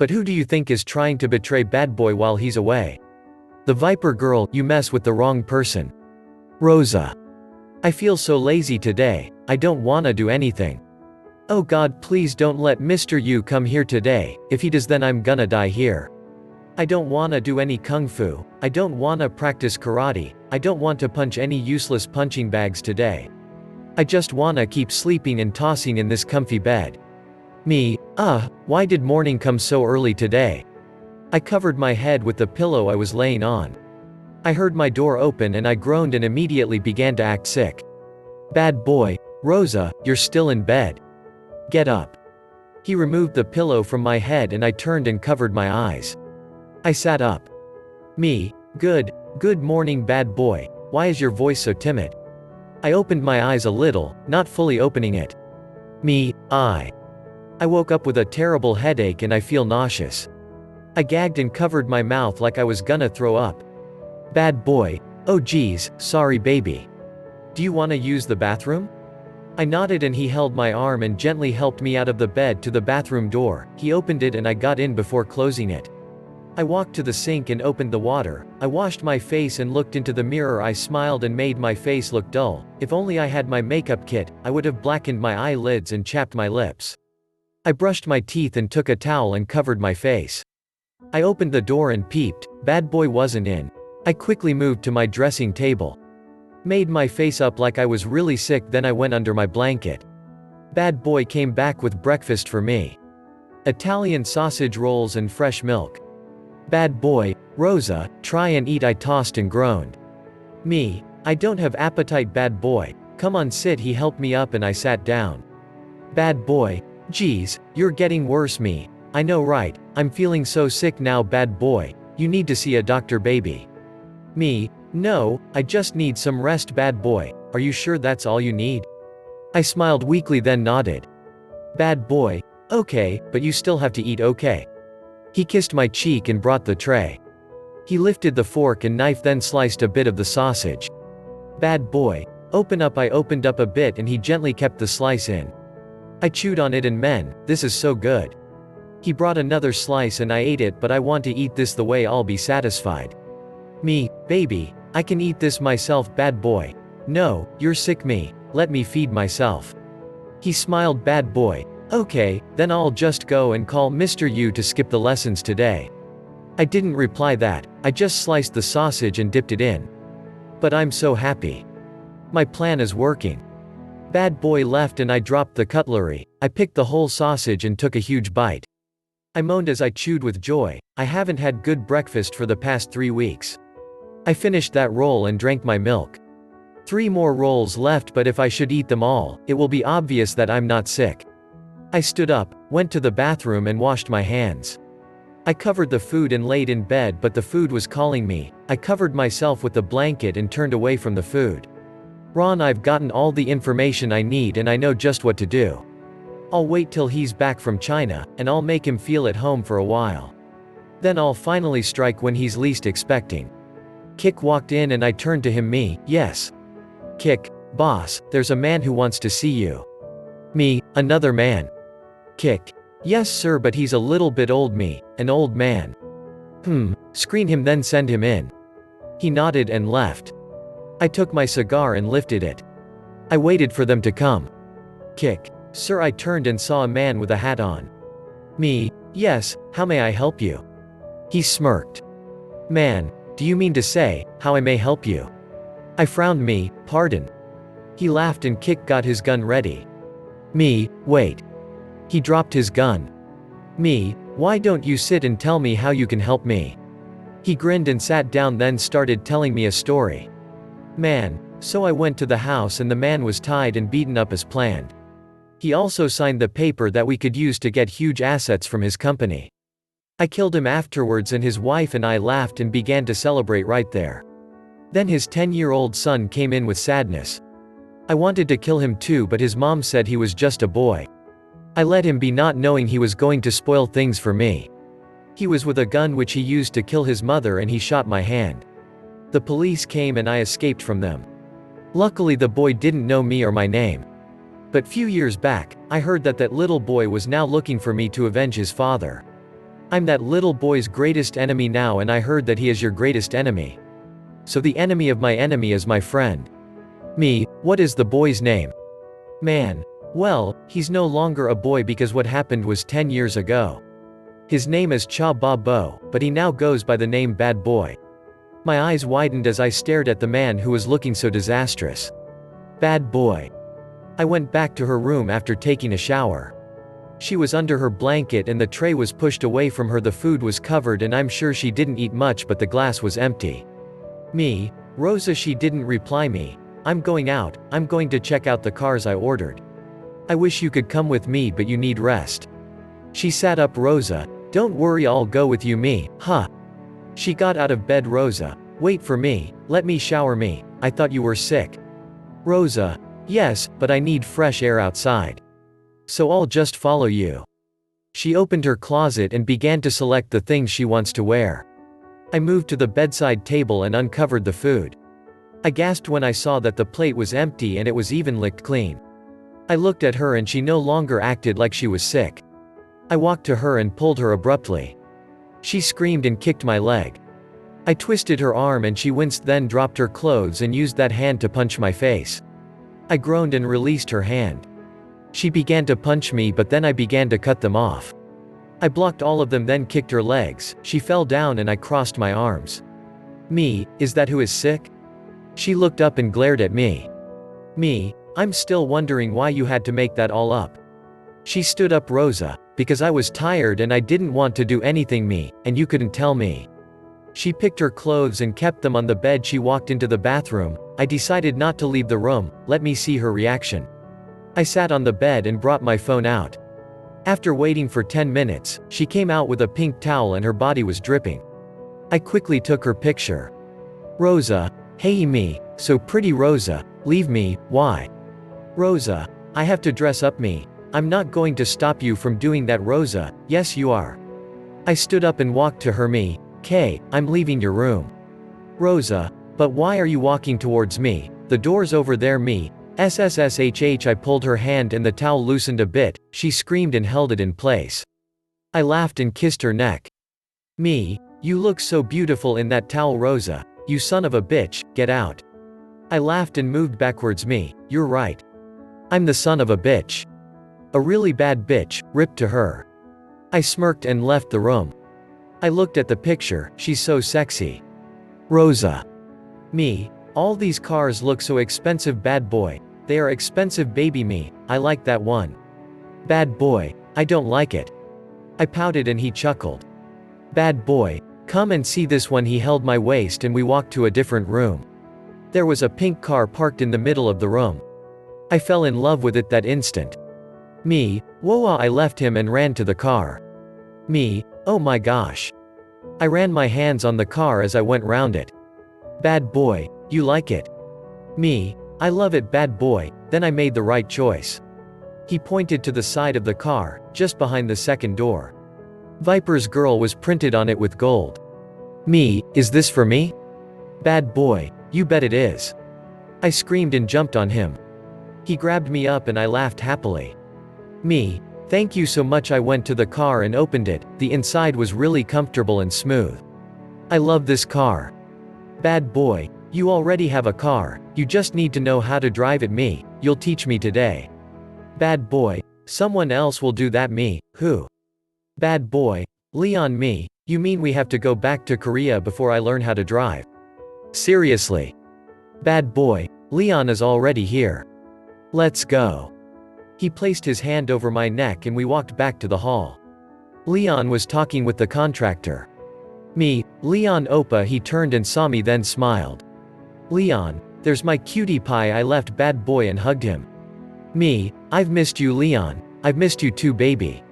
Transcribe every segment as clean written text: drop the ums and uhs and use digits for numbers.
But who do you think is trying to betray bad boy while he's away? The Viper girl. You mess with the wrong person. Rosa. I feel so lazy today, I don't wanna do anything. Oh God, please don't let Mr. Yu come here today, if he does then I'm gonna die here. I don't wanna do any kung fu, I don't wanna practice karate, I don't want to punch any useless punching bags today. I just wanna keep sleeping and tossing in this comfy bed. Me, why did morning come so early today? I covered my head with the pillow I was laying on. I heard my door open and I groaned and immediately began to act sick. Bad boy, Rosa, you're still in bed. Get up. He removed the pillow from my head and I turned and covered my eyes. I sat up. Me, good morning bad boy, why is your voice so timid? I opened my eyes a little, not fully opening it. Me, I woke up with a terrible headache and I feel nauseous. I gagged and covered my mouth like I was gonna throw up. Bad boy, oh geez, sorry baby. Do you wanna use the bathroom? I nodded and he held my arm and gently helped me out of the bed to the bathroom door. He opened it and I got in before closing it. I walked to the sink and opened the water. I washed my face and looked into the mirror. I smiled and made my face look dull. If only I had my makeup kit, I would have blackened my eyelids and chapped my lips. I brushed my teeth and took a towel and covered my face. I opened the door and peeped. Bad boy wasn't in. I quickly moved to my dressing table. Made my face up like I was really sick, then I went under my blanket. Bad boy came back with breakfast for me. Italian sausage rolls and fresh milk. Bad boy, Rosa, try and eat. I tossed and groaned. Me, I don't have appetite. Bad boy, come on sit. He helped me up and I sat down. Bad boy, geez, you're getting worse. Me, I know right, I'm feeling so sick now. Bad boy, you need to see a doctor baby. Me, no, I just need some rest. Bad boy, are you sure that's all you need? I smiled weakly then nodded. Bad boy, okay, but you still have to eat, okay? He kissed my cheek and brought the tray. He lifted the fork and knife then sliced a bit of the sausage. Bad boy, open up. I opened up a bit and he gently kept the slice in. I chewed on it and man, this is so good. He brought another slice and I ate it, but I want to eat this the way I'll be satisfied. Me, baby, I can eat this myself. Bad boy, no, you're sick. Me, let me feed myself. He smiled. Bad boy, okay, then I'll just go and call Mr. Yu to skip the lessons today. I didn't reply that, I just sliced the sausage and dipped it in. But I'm so happy. My plan is working. Bad boy left and I dropped the cutlery. I picked the whole sausage and took a huge bite. I moaned as I chewed with joy. I haven't had good breakfast for the past 3 weeks. I finished that roll and drank my milk. 3 more rolls left, but if I should eat them all, it will be obvious that I'm not sick. I stood up, went to the bathroom and washed my hands. I covered the food and laid in bed, but the food was calling me. I covered myself with the blanket and turned away from the food. Ron, I've gotten all the information I need and I know just what to do. I'll wait till he's back from China, and I'll make him feel at home for a while. Then I'll finally strike when he's least expecting. Kick walked in and I turned to him. Me, yes. Kick, boss, there's a man who wants to see you. Me, another man. Kick, yes sir, but he's a little bit old. Me, an old man. Screen him then send him in. He nodded and left. I took my cigar and lifted it. I waited for them to come. Kick, sir. I turned and saw a man with a hat on. Me, yes, how may I help you? He smirked. Man, do you mean to say, how I may help you? I frowned. Me, pardon. He laughed and Kick got his gun ready. Me, wait. He dropped his gun. Me, why don't you sit and tell me how you can help me? He grinned and sat down then started telling me a story. Man, so I went to the house and the man was tied and beaten up as planned. He also signed the paper that we could use to get huge assets from his company. I killed him afterwards and his wife and I laughed and began to celebrate right there. Then his 10-year-old son came in with sadness. I wanted to kill him too, but his mom said he was just a boy. I let him be, not knowing he was going to spoil things for me. He was with a gun which he used to kill his mother and he shot my hand. The police came and I escaped from them. Luckily the boy didn't know me or my name. But few years back, I heard that that little boy was now looking for me to avenge his father. I'm that little boy's greatest enemy now, and I heard that he is your greatest enemy. So the enemy of my enemy is my friend. Me, what is the boy's name? Man. Well, he's no longer a boy because what happened was 10 years ago. His name is Cha Ba Bo, but he now goes by the name Bad Boy. My eyes widened as I stared at the man who was looking so disastrous. Bad Boy. I went back to her room after taking a shower. She was under her blanket and the tray was pushed away from her. The food was covered and I'm sure she didn't eat much, but the glass was empty. Me, Rosa. She didn't reply me. I'm going out, I'm going to check out the cars I ordered. I wish you could come with me, but you need rest. She sat up. Rosa, don't worry, I'll go with you. Me, huh? She got out of bed. Rosa, wait for me, let me shower. Me, I thought you were sick. Rosa, yes, but I need fresh air outside. So I'll just follow you. She opened her closet and began to select the things she wants to wear. I moved to the bedside table and uncovered the food. I gasped when I saw that the plate was empty and it was even licked clean. I looked at her and she no longer acted like she was sick. I walked to her and pulled her abruptly. She screamed and kicked my leg. I twisted her arm and she winced, then dropped her clothes and used that hand to punch my face. I groaned and released her hand. She began to punch me, but then I began to cut them off. I blocked all of them, then kicked her legs. She fell down and I crossed my arms. Me, is that who is sick? She looked up and glared at me. Me, I'm still wondering why you had to make that all up. She stood up. Rosa, because I was tired and I didn't want to do anything. Me, and you couldn't tell me. She picked her clothes and kept them on the bed. She walked into the bathroom. I decided not to leave the room, let me see her reaction. I sat on the bed and brought my phone out. After waiting for 10 minutes, she came out with a pink towel and her body was dripping. I quickly took her picture. Rosa, hey me, so pretty. Rosa, leave me, why? Rosa, I have to dress up. Me, I'm not going to stop you from doing that. Rosa, yes you are. I stood up and walked to her. Me, Kay, I'm leaving your room. Rosa, but why are you walking towards me? The door's over there. Me, SSSHH. I pulled her hand and the towel loosened a bit. She screamed and held it in place. I laughed and kissed her neck. Me, you look so beautiful in that towel. Rosa, you son of a bitch, get out. I laughed and moved backwards. Me, you're right. I'm the son of a bitch. A really bad bitch, ripped to her. I smirked and left the room. I looked at the picture, she's so sexy. Rosa. Me, all these cars look so expensive. Bad Boy, they are expensive. Baby. Me, I like that one. Bad Boy, I don't like it. I pouted and he chuckled. Bad Boy, come and see this one. He held my waist and we walked to a different room. There was a pink car parked in the middle of the room. I fell in love with it that instant. Me, whoa. I left him and ran to the car. Me, oh my gosh. I ran my hands on the car as I went round it. Bad Boy, you like it? Me, I love it. Bad Boy, then I made the right choice. He pointed to the side of the car, just behind the second door. Viper's girl was printed on it with gold. Me, is this for me? Bad Boy, you bet it is. I screamed and jumped on him. He grabbed me up and I laughed happily. Me, thank you so much. I went to the car and opened it. The inside was really comfortable and smooth. I love this car. Bad Boy, you already have a car, you just need to know how to drive it. Me, you'll teach me today. Bad Boy, someone else will do that. Me, who? Bad Boy, Leon. Me, you mean we have to go back to Korea before I learn how to drive? Seriously? Bad Boy, Leon is already here. Let's go. He placed his hand over my neck and we walked back to the hall. Leon was talking with the contractor. Me, Leon. Oppa. He turned and saw me, then smiled. Leon, there's my cutie pie. I left Bad Boy and hugged him. Me, I've missed you. Leon, I've missed you too, baby.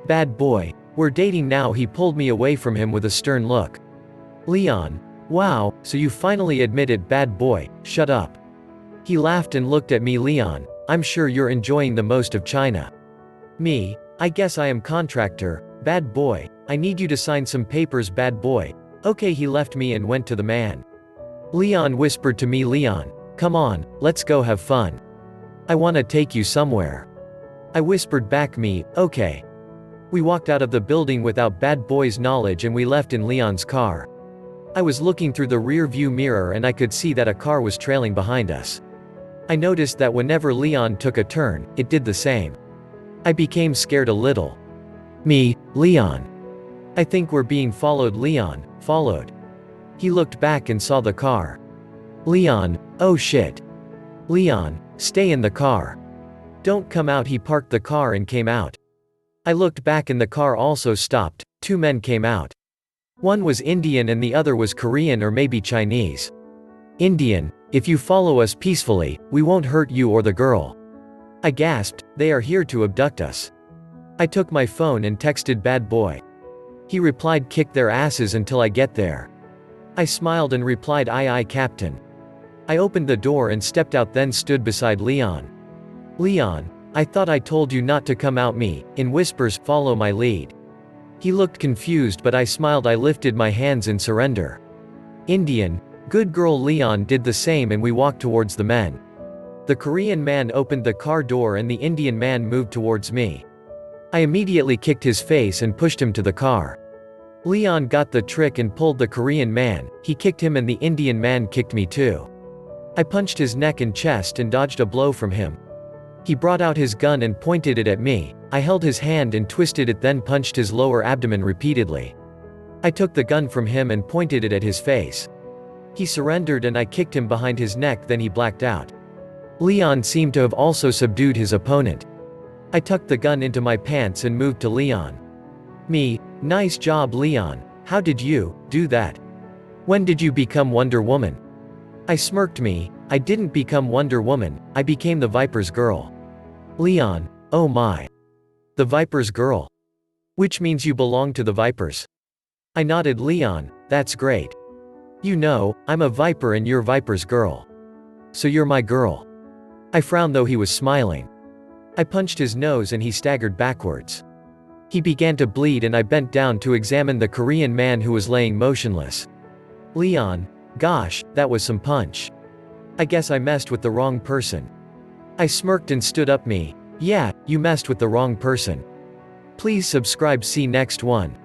Bad Boy, we're dating now. He pulled me away from him with a stern look. Leon, wow, so you finally admit it. Bad Boy, shut up. He laughed and looked at me. Leon, I'm sure you're enjoying the most of China. Me, I guess I am. Contractor, Bad Boy, I need you to sign some papers. Bad Boy, okay. He left me and went to the man. Leon whispered to me. Leon, come on, let's go have fun. I wanna take you somewhere. I whispered back. Me, okay. We walked out of the building without bad boy's knowledge and we left in Leon's car. I was looking through the rear view mirror and I could see that a car was trailing behind us. I noticed that whenever Leon took a turn, it did the same. I became scared a little. Me, Leon. I think we're being followed. Leon, followed. He looked back and saw the car. Leon, oh shit. Leon, stay in the car. Don't come out. He parked the car and came out. I looked back and the car also stopped. 2 men came out. One was Indian and the other was Korean or maybe Chinese. Indian, if you follow us peacefully, we won't hurt you or the girl. I gasped, they are here to abduct us. I took my phone and texted bad boy. He replied, kick their asses until I get there. I smiled and replied, aye aye captain. I opened the door and stepped out, then stood beside Leon. Leon, I thought I told you not to come out. Me, in whispers, follow my lead. He looked confused but I smiled. I lifted my hands in surrender. Indian, good girl. Leon did the same and we walked towards the men. The Korean man opened the car door and the Indian man moved towards me. I immediately kicked his face and pushed him to the car. Leon got the trick and pulled the Korean man, he kicked him and the Indian man kicked me too. I punched his neck and chest and dodged a blow from him. He brought out his gun and pointed it at me. I held his hand and twisted it, then punched his lower abdomen repeatedly. I took the gun from him and pointed it at his face. He surrendered and I kicked him behind his neck, then he blacked out. Leon seemed to have also subdued his opponent. I tucked the gun into my pants and moved to Leon. Me, nice job Leon, how did you do that? When did you become Wonder Woman? I smirked. Me, I didn't become Wonder Woman, I became the Viper's girl. Leon, oh my. The Viper's girl? Which means you belong to the Vipers? I nodded. Leon, that's great. You know, I'm a Viper and you're Viper's girl. So you're my girl. I frowned though he was smiling. I punched his nose and he staggered backwards. He began to bleed and I bent down to examine the Korean man who was laying motionless. Leon, gosh, that was some punch. I guess I messed with the wrong person. I smirked and stood up. Me, yeah, you messed with the wrong person. Please subscribe. See next one.